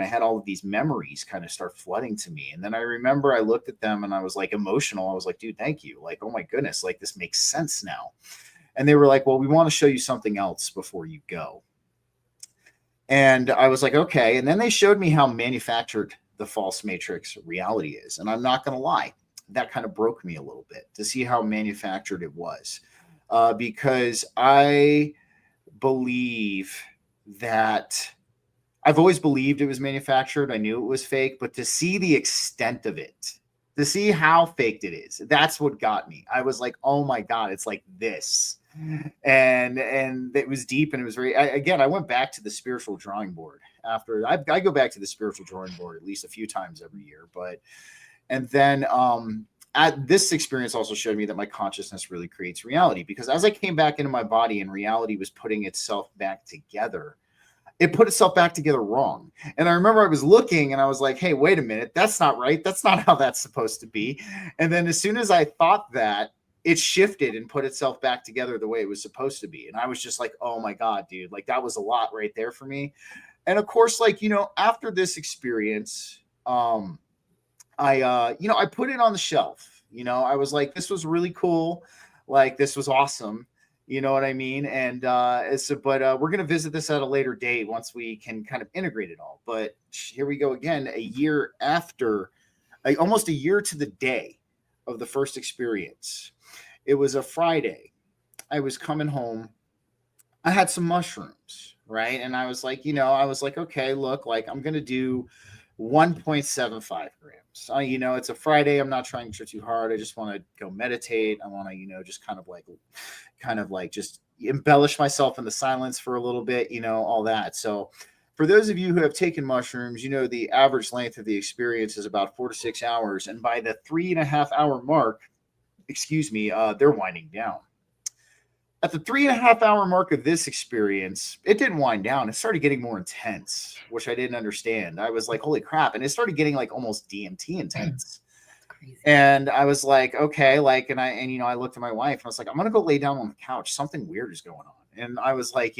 I had all of these memories kind of start flooding to me. And then I remember I looked at them and I was like emotional. I was like, dude, thank you. Like, oh my goodness, like this makes sense now. And they were like, well, we want to show you something else before you go. And I was like, okay. And then they showed me how manufactured the false matrix reality is. And I'm not going to lie, that kind of broke me a little bit to see how manufactured it was. Because I believe that I've always believed it was manufactured. I knew it was fake, but to see the extent of it, to see how faked it is, that's what got me. I was like, oh my God, it's like this. And it was deep and it was very, again, I went back to the spiritual drawing board after I go back to the spiritual drawing board at least a few times every year. But, and then, this experience also showed me that my consciousness really creates reality, because as I came back into my body and reality was putting itself back together, it put itself back together wrong. And I remember I was looking and I was like, hey, wait a minute, that's not right. That's not how that's supposed to be. And then as soon as I thought that, it shifted and put itself back together the way it was supposed to be. And I was just like, oh my God, dude, like that was a lot right there for me. And of course, like, after this experience, I put it on the shelf. I was like, this was really cool. Like, this was awesome. You know what I mean? And we're going to visit this at a later date once we can kind of integrate it all. But here we go again, a year after, almost a year to the day of the first experience. It was a Friday. I was coming home. I had some mushrooms, right? And I was like, okay, look, like I'm going to do 1.75 grams. It's a Friday. I'm not trying to too hard. I just want to go meditate. I want to, just kind of like just embellish myself in the silence for a little bit, all that. So for those of you who have taken mushrooms, the average length of the experience is about 4 to 6 hours. And by the 3.5 hour mark, they're winding down. At the 3.5 hour mark of this experience, it didn't wind down. It started getting more intense, which I didn't understand. I was like, holy crap. And it started getting like almost DMT intense. Crazy. And I was like, okay, like, I looked at my wife and I was like, I'm going to go lay down on the couch. Something weird is going on. And I was like,